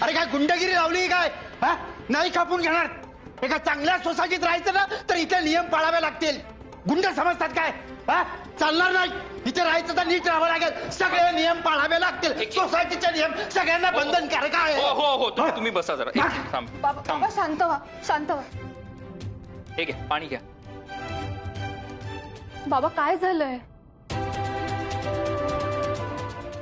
अरे काय गुंडगिरी लावली काय? हा, नाही कापून घेणार. एका चांगल्या सोसायटीत राहायचं ना तर इथे नियम पाळावे लागतील. गुंड समजतात काय? हा, चालणार नाही. इथे राहायचं तर नीट राहावं लागेल. सगळे नियम पाळावे लागतील. सोसायटीचे नियम सगळ्यांना बंधनकारक आहे. हो तुम्ही बसा जरा. थांब. बाबा शांत व्हा, शांत व्हा. हे घ्या, पाणी घ्या. बाबा काय झालंय?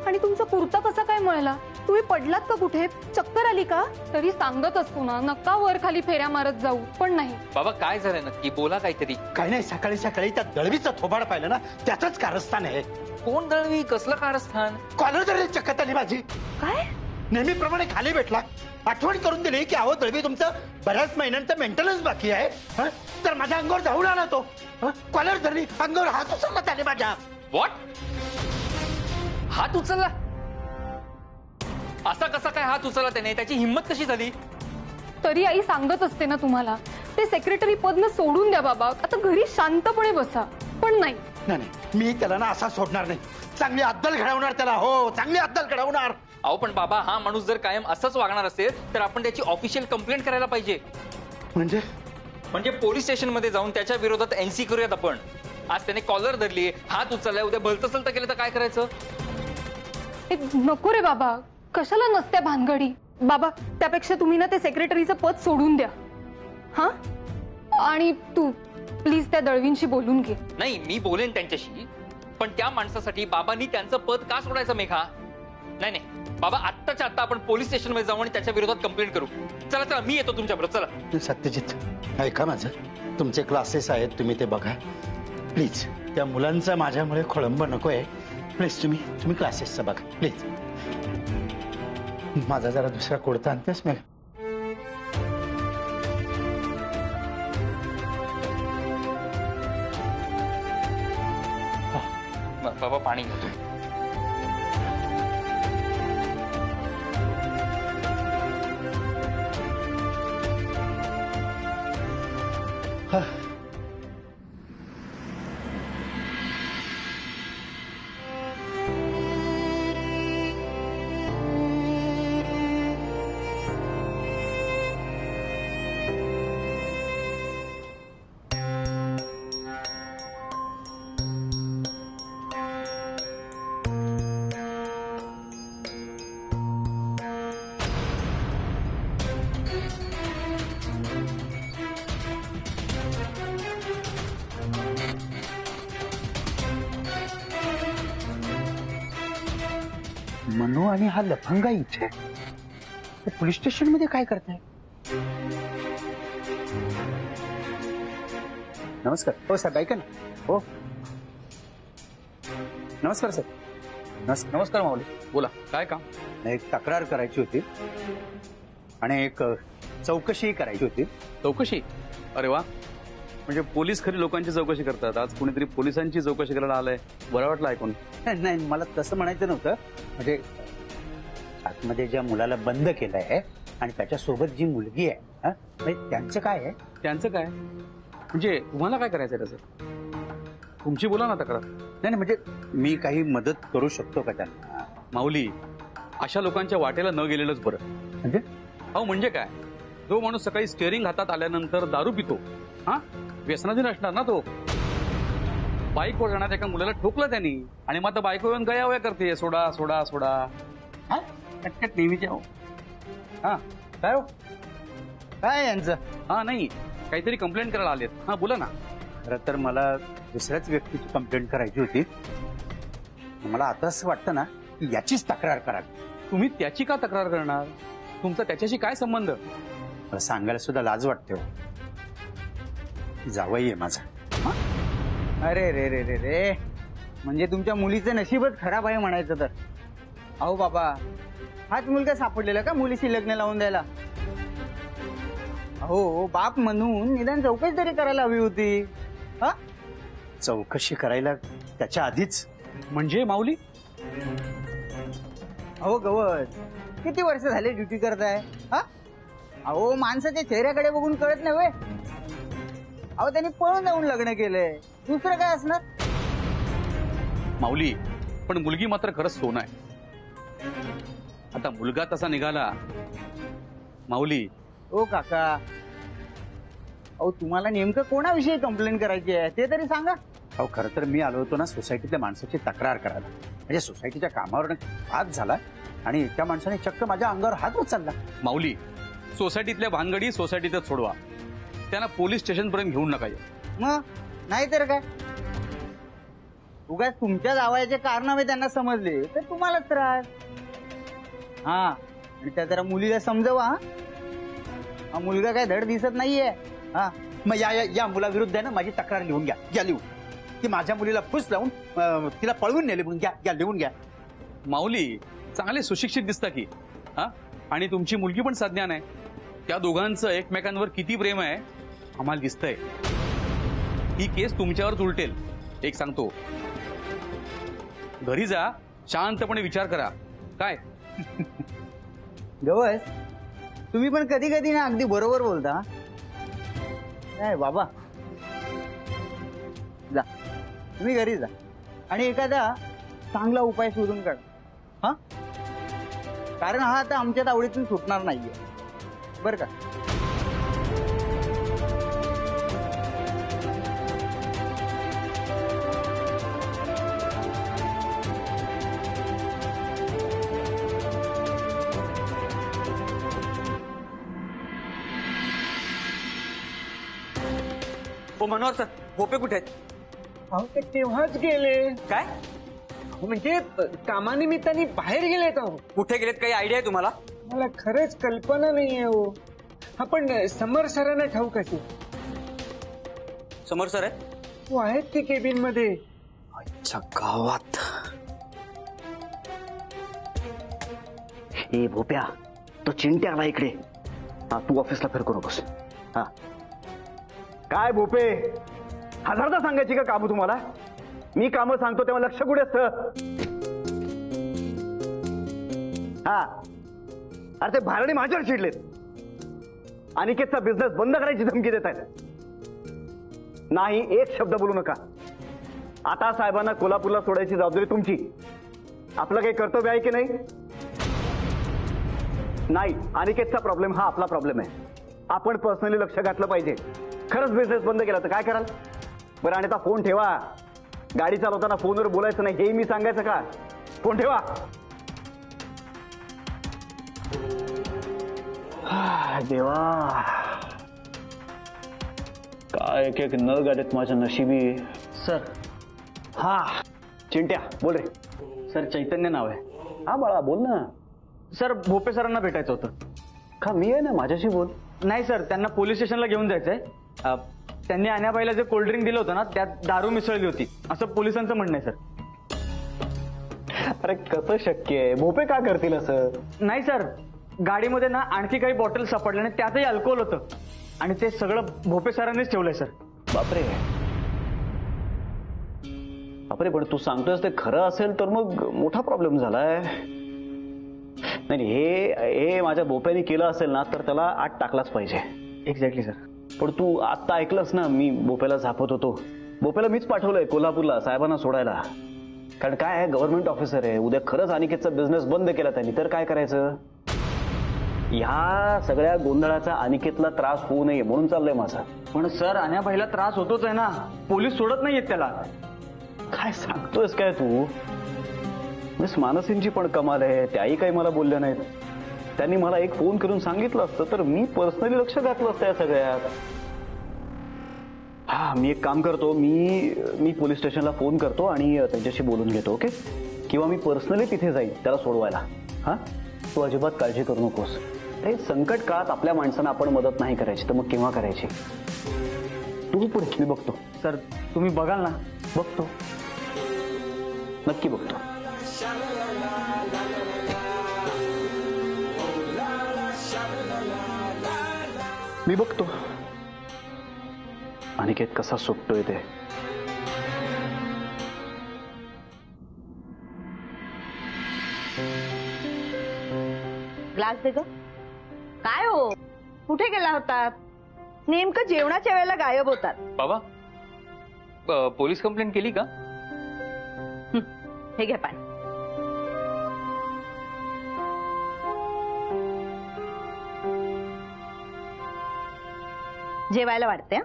आणि तुमचा कुर्ता कसा काय मळला? तुम्ही पडलात का कुठे? चक्कर आली का? तरी सांगत असतो ना, नका वर खाली फेऱ्या मारत जाऊ. पण नाही. बाबा काय झालंय नक्की? बोला काहीतरी. काही नाही, सकाळी सकाळी त्या दळवीचं थोबाड पाहिलं ना, त्याच कारस्थान आहे. कोण दळवी? कसलं कारस्थान? कॉलर जरी चक्कत आली माझी. काय? नेहमीप्रमाणे खाली भेटला. आठवण करून दिली की अहो दळवी, तुमचं बऱ्याच महिन्यांचं मेंटेनन्स बाकी आहे. तर माझ्या अंगावर धावून आला तो. कॉलर धरली, अंगावर हात उचलला त्याने माझ्या. व्हॉट? हात उचलला? असा कसा काय हात उचलला त्याने? त्याची हिंमत कशी झाली? तरी आई सांगत असते ना तुम्हाला, ते सेक्रेटरी पद न सोडून द्या बाबा. आता घरी शांतपणे बसा. पण नाही. नाही, मी त्याला ना असा सोडणार नाही. चांगली अद्दल घडवणार त्याला. हो, चांगली अद्दल घडवणार. अहो पण बाबा, हा माणूस जर कायम असंच वागणार असेल तर आपण त्याची ऑफिशियल कंप्लेंट करायला पाहिजे. म्हणजे पोलीस स्टेशन मध्ये जाऊन त्याच्या विरोधात एनसी करूयात आपण. आज त्याने कॉलर धरली, हात उचललाय, उद्या भलतसलत केलं तर काय करायचं? नको रे बाबा, कशाला नसत्या भानगडी. बाबा त्यापेक्षा तुम्ही ना ते सेक्रेटरीचं पद सोडून द्या. हा, आणि तू प्लीज त्या दळवींशी बोलून घे. नाही, मी बोलेन त्यांच्याशी, पण त्या माणसासाठी बाबांनी त्यांचं पद का सोडायचं मेघा? नाही बाबा, आत्ताच्या आत्ता आपण पोलीस स्टेशन मध्ये जाऊ आणि त्याच्या विरोधात कंप्लेंट करू. चला मी येतो तुमच्या बरोबर. चला. सत्यजित, ऐका माझं. तुमचे क्लासेस आहेत, तुम्ही ते बघा प्लीज. त्या मुलांचा माझ्यामुळे खोळंब नकोय. प्लीज तुम्ही क्लासेसचं बघा प्लीज. माझा जरा दुसरा कुर्ता आणतेस मला? बाबा पाणी घेतो. मनू आणि हा लफंगा इथे पोलीस स्टेशन मध्ये काय करताय? नमस्कार. हो साहेब, ऐका ना. हो, नमस्कार सर. नमस्कार माऊली. बोला, काय काम? एक तक्रार करायची होती आणि एक चौकशी करायची होती. चौकशी? अरे वा, म्हणजे पोलीस खरी लोकांची चौकशी करतात. आज कोणीतरी पोलिसांची चौकशी करायला आलंय. बरं वाटलं ऐकून. नाही, मला तसं म्हणायचं नव्हतं. म्हणजे आतमध्ये ज्या मुलाला बंद केलंय आणि त्याच्यासोबत जी मुलगी आहे, म्हणजे त्यांचं काय आहे? त्यांचं काय म्हणजे तुम्हाला काय करायचंय त्याचं? तुमची बोला ना तक्रार. नाही, म्हणजे मी काही मदत करू शकतो का त्यांना? माऊली, अशा लोकांच्या वाटेला न गेलेलंच बरं. म्हणजे अहो म्हणजे काय, जो माणूस सकाळी स्टेअरिंग हातात आल्यानंतर दारू पितो, हा, व्यसनाधीन असणार ना तो. बाईकवर जाणाऱ्या एका मुलाला ठोकलं त्यांनी आणि मग आता बायको येऊन गयावया करते, सोडा सोडा सोडा. हा, कटकट नेहमीच्या. हो, हा, काय हो, काय यांचं? हा, नाही, काहीतरी कंप्लेंट करायला आलेत. हा, बोला ना. खरं तर मला दुसऱ्याच व्यक्तीची कंप्लेंट करायची होती. मला आता असं वाटतं ना की याचीच तक्रार करावी. तुम्ही त्याची का तक्रार करणार? तुमचा त्याच्याशी काय संबंध? मला सांगायला सुद्धा लाज वाटते हो. जावई आहे माझा. अरे रे रे रे रे, म्हणजे तुमच्या मुलीचं नशीबच खराब आहे म्हणायचं तर. अहो बाबा, हाच मुलगा सापडलेला का मुलीशी लग्न लावून द्यायला? अहो, बाप म्हणून निदान चौकशी तरी करायला हवी होती. हा, चौकशी करायला त्याच्या आधीच. म्हणजे माऊली, अहो गवत, किती वर्ष झाले ड्युटी करताय? हा, अहो माणसाच्या चेहऱ्याकडे बघून कळत नाही व्हय? अहो त्यांनी पळून जाऊन लग्न केलंय, दुसरं काय असणार? माऊली, पण मुलगी मात्र खरंच सोनं आहे. आता मुलगा तसा निघाला. माऊली, ओ काका, अहो तुम्हाला नेमकं कोणाविषयी कंप्लेंट करायची आहे ते तरी सांगा. अहो खरं तर मी आलो होतो ना सोसायटीतल्या माणसाची तक्रार करायला. म्हणजे सोसायटीच्या कामावर हात झाला आणि त्या माणसाने चक्क माझ्या अंगावर हात उचलला. माऊली, सोसायटीतल्या भानगडी सोसायटीतच सोडवा. त्यांना पोलीस स्टेशन पर्यंत घेऊन नका येऊ. मग नाहीतर काय, उगाच तुमच्या जावयाचे कारनामे त्यांना समजले तर तुम्हालाच त्रास. हा, आणि त्या जरा मुलीला समजवा. हा मुलगा काय धड दिसत नाहीये. हा, मग या मुलाविरुद्ध आहे ना माझी तक्रार लिहून घ्या लिहून. ती माझ्या मुलीला फुस लावून तिला पळवून नेले म्हणून घ्या लिहून घ्या. माऊली, चांगले सुशिक्षित दिसता की. हा, आणि तुमची मुलगी पण सज्ञान आहे. त्या दोघांचं एकमेकांवर किती प्रेम आहे आम्हाला दिसतंय. ही केस तुमच्यावरच उलटेल. एक सांगतो, घरी जा, शांतपणे विचार करा. काय गवस, तुम्ही पण कधी कधी ना अगदी बरोबर बोलता. नाही बाबा, जा तुम्ही घरी जा आणि एखादा चांगला उपाय शोधून काढा. हा, कारण हा आता आमच्या तावडीतून सुटणार नाहीये बर का. हो मनोहर सर, भोपे कुठे आहेत? अहो ते तेव्हाच गेले. काय? अहो, म्हणजे कामानिमित्ताने बाहेर गेलेत. अहो कुठे गेलेत, काही आयडिया आहे तुम्हाला? मला खरंच कल्पना नाहीये. हो आपण समर सरांना ठाऊक असेल. समोर सर आहेत? हो आहेत ते केबिन मध्ये. अच्छा, गावात. ए भोप्या, तो चिंट्या आला इकडे. हा, तू ऑफिसला फिरकू नकोस. हा, काय भोपे, हजारदा सांगायची का कामं तुम्हाला? मी कामं सांगतो तेव्हा लक्ष कुठे असतं? हा, अरे ते भारणे माझ्यावर चिडलेत. अनिकेतचा बिझनेस बंद करायची धमकी देत आहेत. नाही, एक शब्द बोलू नका. आता साहेबांना कोल्हापूरला सोडायची जबाबदारी तुमची. आपलं काही कर्तव्य आहे की नाही? नाही, अनिकेतचा प्रॉब्लेम हा आपला प्रॉब्लेम आहे. आपण पर्सनली लक्ष घातलं पाहिजे. खरंच बिझनेस बंद केला तर काय कराल? बरं, आणि आता फोन ठेवा. गाडी चालवताना फोनवर बोलायचं नाही हे मी सांगायचं का? फोन ठेवा. देवा, काय एक एक नळ गाड्यात माझ्या नशिबी. सर, हा चिंट्या बोल रे. सर, चैतन्य नाव आहे. हा बाळा बोल ना. सर, भोपे सरांना भेटायचं होतं. का मी आहे ना, माझ्याशी बोल. नाही सर, त्यांना पोलीस स्टेशनला घेऊन जायचंय. त्यांनी आण्याबाईला जे कोल्ड्रिंक दिलं होतं ना त्यात दारू मिसळली होती असं पोलिसांचं म्हणणं आहे सर. अरे कसं शक्य आहे? भोपे का करतील असं? नाही सर, गाडीमध्ये ना आणखी काही बॉटल सापडल्या आणि त्यातही अल्कोहोल होतं आणि ते सगळं भोपे सरांनीच ठेवलंय सर. बापरे बापरे, पण तू सांगतोयस ते खरं असेल तर मग मोठा प्रॉब्लेम झालाय. नाही, हे माझ्या भोप्याने केलं असेल ना तर त्याला आत टाकलाच पाहिजे. Exactly sir. पण तू आत्ता ऐकलंस ना, मी भोप्याला झापत होतो. भोप्याला मीच पाठवलंय कोल्हापूरला साहेबांना सोडायला. कारण काय आहे, गव्हर्नमेंट ऑफिसर आहे. उद्या खरंच अनिकेतचा बिझनेस बंद केला त्यांनी तर काय करायचं? ह्या सगळ्या गोंधळाचा अनिकेतला त्रास होऊ नये म्हणून चाललंय माझं. पण सर, आण्याबाईला त्रास होतोच आहे ना. पोलीस सोडत नाहीयेत त्याला. काय सांगतोयस काय तू? मिस मानसींची पण कमाल आहे. त्याही काही मला बोलल्या नाहीत. त्यांनी मला एक फोन करून सांगितलं असतं तर मी पर्सनली लक्ष घातलं असतं या सगळ्यात. हा, मी एक काम करतो, मी पोलीस स्टेशनला फोन करतो आणि त्यांच्याशी बोलून घेतो. ओके? किंवा मी पर्सनली तिथे जाईल त्याला सोडवायला. हा, तू अजिबात काळजी करू नकोस. हे संकट काळात आपल्या माणसांना आपण मदत नाही करायची तर मग केव्हा करायची? तू पुढे, मी बघतो. सर, तुम्ही बघाल ना? बघतो, नक्की बघतो. मी बघतो अनिकेत कसा सुटतोय ते. ग्लास दे ग. काय हो, कुठे गेला होतात? नेमकं जेवणाच्या वेळेला गायब होतात. बाबा, पोलीस कंप्लेंट केली का? हे घ्या पाणी. जेवायला वाटते हं?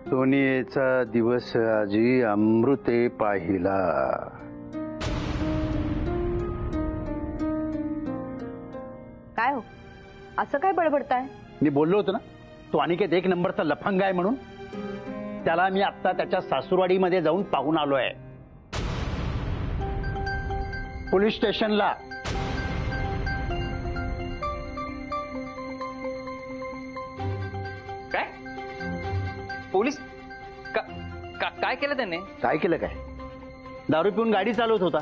सोनियेचा दिवस आजी अमृते पाहिला. काय हो असं काय बडबडताय? मी बोललो होतो ना तो अनिकेत एक नंबरचा लफंगा आहे म्हणून. त्याला मी आता त्याच्या सासूरवाडीमध्ये जाऊन पाहून आलोय. पोलीस स्टेशनला. काय पोलीस काय केलं त्याने? काय केलं काय? दारू पिऊन गाडी चालवत होता.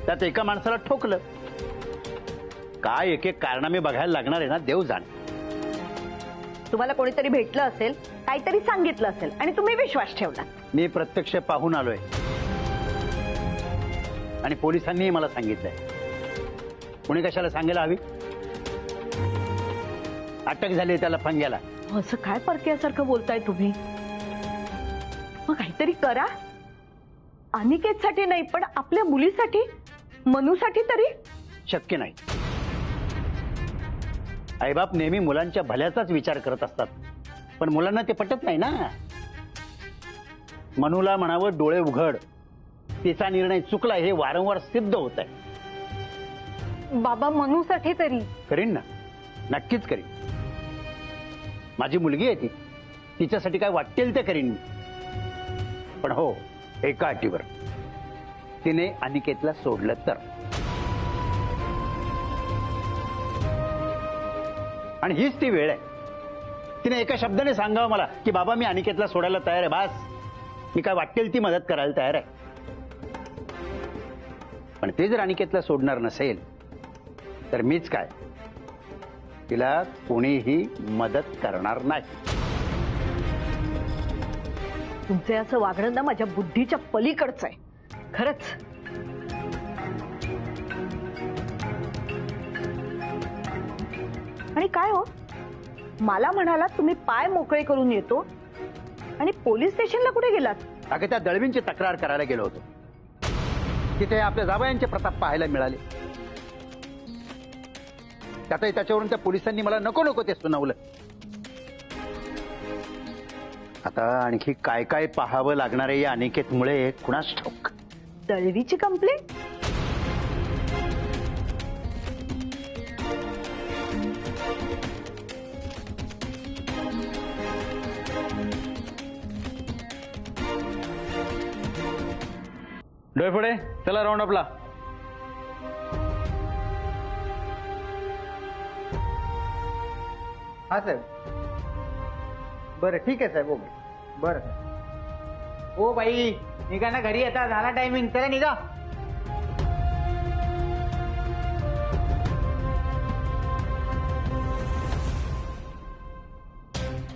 त्यात एका माणसाला ठोकलं. काय एक एक कारणामे बघायला लागणार आहे ना, देव जाण. तुम्हाला कोणीतरी भेटलं असेल, काहीतरी सांगितलं असेल आणि तुम्ही विश्वास ठेवला. मी प्रत्यक्ष पाहून आलोय आणि पोलिसांनीही मला सांगितलंय. कोणी कशाला सांगायला हवी? अटक झाली त्याला फंग्याला. असं काय परक्यासारखं बोलताय तुम्ही? मग काहीतरी करा. अनिकेतसाठी नाही पण आपल्या मुलीसाठी, मनूसाठी तरी. शक्य नाही. आईबाप नेहमी मुलांच्या भल्याचाच विचार करत असतात, पण मुलांना ते पटत नाही ना. मनूला म्हणावं डोळे उघड, तिचा निर्णय चुकला हे वारंवार सिद्ध होत आहे. बाबा मनूसाठी तरी. करीन ना, नक्कीच करीन. माझी मुलगी आहे ती, तिच्यासाठी काय वाटेल ते करीन मी. पण हो, एका अटीवर. तिने अनिकेतला सोडलं तर. आणि हीच ती वेळ आहे. तिने एका शब्दाने सांगावं मला की बाबा मी अनिकेतला सोडायला तयार आहे, बास. मी काय वाटेल ती मदत करायला तयार आहे. पण ते जर अनिकेतला सोडणार नसेल तर मीच काय, तिला कोणीही मदत करणार नाही. तुमचे असं वागणं ना माझ्या बुद्धीच्या पलीकडचं आहे खरंच. आणि काय हो, मला म्हणालात तुम्ही पाय मोकळे करून येतो आणि पोलीस स्टेशनला कुठे गेलात? अगं त्या दळवींची तक्रार करायला गेलो होतो. तिथे आपल्या जावयांचे प्रताप पाहायला मिळाले. त्याच्यावरून त्या पोलिसांनी मला नको नको ते सुनावलं. आता आणखी काय काय पाहावं लागणार आहे या अनिकेतमुळे कुणास ठाऊक. दळवीची कंप्लेंट? डोळफोडे चला राऊंड अपला. हा साहेब. बरं ठीक आहे साहेब. ओके बरं साहेब. ओ बाई निघा ना घरी, आता झाला टायमिंग. चला निघा.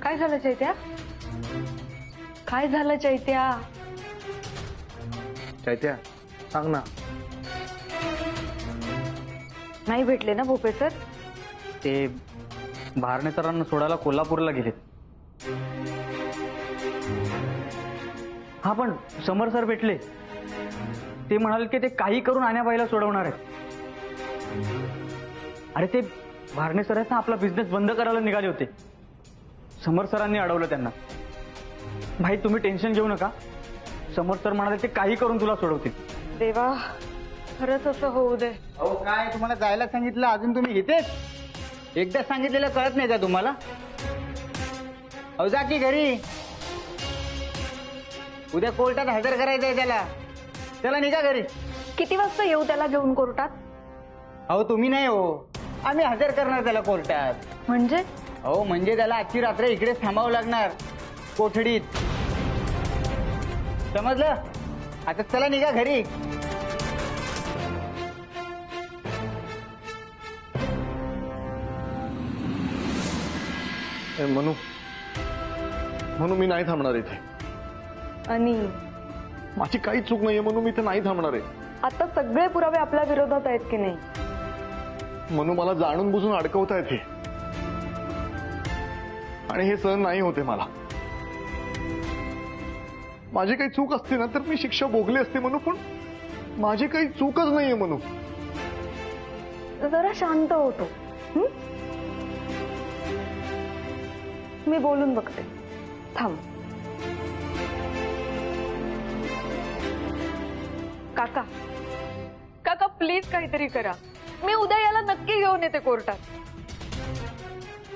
काय झालं चैत्या? काय झालं चैत्या? चैत्या सांग ना. नाही भेटले ना भोपे सर? ते भारणे सरांना सोडायला कोल्हापूरला गेलेत. हा पण समर सर भेटले. ते म्हणाले की ते काही करून आण्याबाईला सोडवणार आहेत. अरे ते भारणे सर आहेत ना, आपला बिझनेस बंद करायला निघाले होते. समर सरांनी अडवलं त्यांना. भाई तुम्ही टेन्शन घेऊ नका. समर सर म्हणाले ते काही करून तुला सोडवतील. देवा, खरंच असं होऊ दे. अहो काय तुम्हाला जायला सांगितलं, अजून तुम्ही इथेच? एकदा सांगितलेलं कळत नाही का तुम्हाला? अहो जा की घरी. उद्या कोर्टात हजर करायचंय त्याला. त्याला निघा घरी. किती वाजता येऊ त्याला घेऊन कोर्टात? अहो तुम्ही नाही हो, आम्ही हजर करणार त्याला कोर्टात. म्हणजे? अहो म्हणजे त्याला आजची रात्र इकडेच थांबावं लागणार, कोठडीत. समजलं? आता चला निघा घरी. म्हणू म्हणून मी नाही थांबणार इथे. आणि माझी काही चूक नाहीये म्हणून मी इथे नाही थांबणार आहे. आता सगळे पुरावे आपल्या विरोधात आहेत की नाही? म्हणून मला जाणून बुजून अडकवता येते आणि हे सहन नाही होते मला. माझी काही चूक असते ना तर मी शिक्षा भोगली असते म्हणून, पण माझी काही चूकच नाहीये म्हणून. जरा शांत होतो. मी बोलून बघते. थांब. काका काका प्लीज काहीतरी करा. मी उद्या याला नक्की घेऊन येते कोर्टात.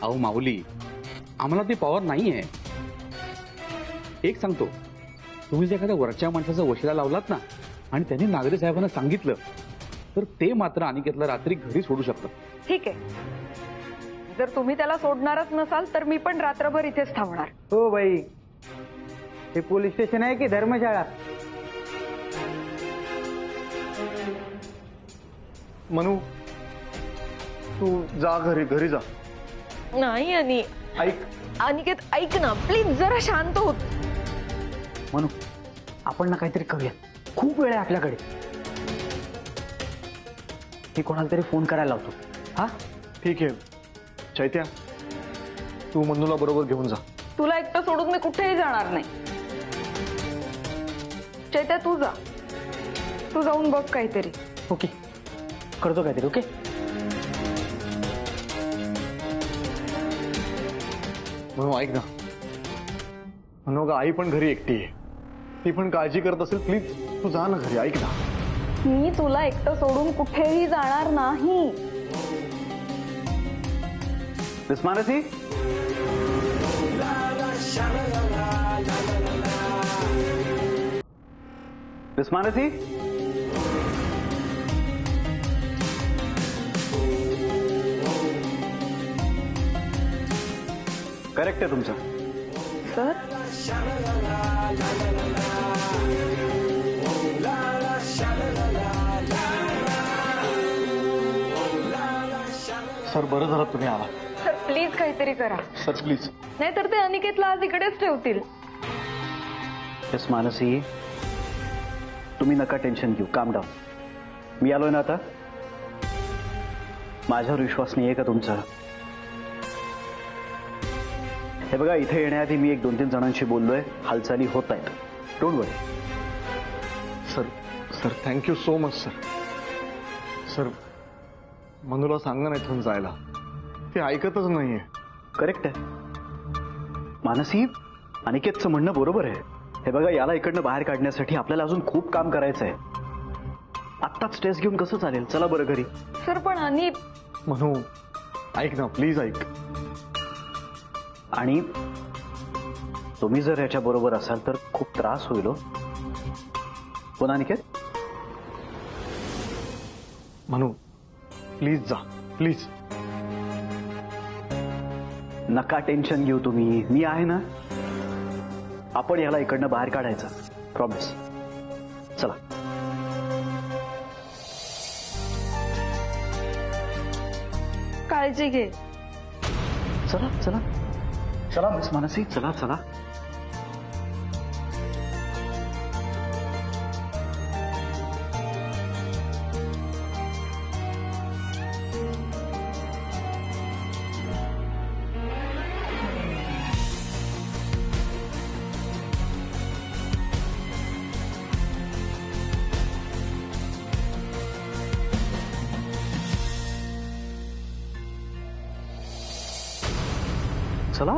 अहो माऊली, आम्हाला ती पॉवर नाहीये. एक सांगतो, तुम्ही जर एखाद्या वरच्या माणसाचा वशिला लावलात ना आणि त्यांनी नागरे साहेबांना सांगितलं तर ते मात्र अनिकेतला रात्री घरी सोडू शकतात. ठीक आहे. जर तुम्ही त्याला सोडणारच नसाल तर मी पण रात्रभर इथेच थांबणार. हो बाई, हे पोलीस स्टेशन आहे की धर्मशाळा? मनू, तू जा घरी जा. नाही ऐक, अनिकेत ऐक ना प्लीज, जरा शांत होत. म्हणू आपण ना काहीतरी करूया. खूप वेळ आहे आपल्याकडे. मी कोणाला तरी फोन करायला लावतो. हा ठीक आहे. चैत्या, तू मनूला बरोबर घेऊन जा. तुला एकटं सोडून मी कुठेही जाणार नाही. चैत्या तू जा, तू जाऊन बघ काहीतरी. ओके, करतो काहीतरी. ओके. म्हणून ऐक ना, म्हणू का आई पण घरी एकटी आहे, ती पण काळजी करत असेल. प्लीज तू जा ना घरी. ऐक ना, मी तुला एकटं सोडून कुठेही जाणार नाही. मानसी, मानसी, करेक्ट आहे तुमचं. सर सर बरं झालं तुम्ही आला. सर प्लीज काहीतरी करा. Sir please. नाहीतर ते अनिकेतला आज इकडेच ठेवतील. येस मानसी, तुम्ही नका टेन्शन घेऊ. काम डाऊन. मी आलोय ना आता. माझ्यावर विश्वास नाहीये का तुमचा? हे बघा, इथे येण्याआधी मी 1-2-3 जणांशी बोललोय. हालचाली होत आहेत. Don't worry. Sir thank you so much sir. Sir मनूला सांगा ना इथून जायला. ते ऐकतच नाहीये. करेक्ट आहे मानसी, अनिकेतचं म्हणणं बरोबर आहे. हे बघा, याला इकडनं बाहेर काढण्यासाठी आपल्याला अजून खूप काम करायचं आहे. आत्ताच स्ट्रेस घेऊन कसं चालेल? चला बरं घरी. सर पण मनू ऐक ना, प्लीज ऐक. आणि तुम्ही जर याच्या बरोबर असाल तर खूप त्रास होईल. हो ना अनिकेत? मनू प्लीज जा, प्लीज. नका टेन्शन घेऊ तुम्ही. मी आहे ना. आपण याला इकडनं बाहेर काढायचं. प्रॉमिस. चला. काळजी घे. चला चला चला मिस मानसी, चला चला. चला.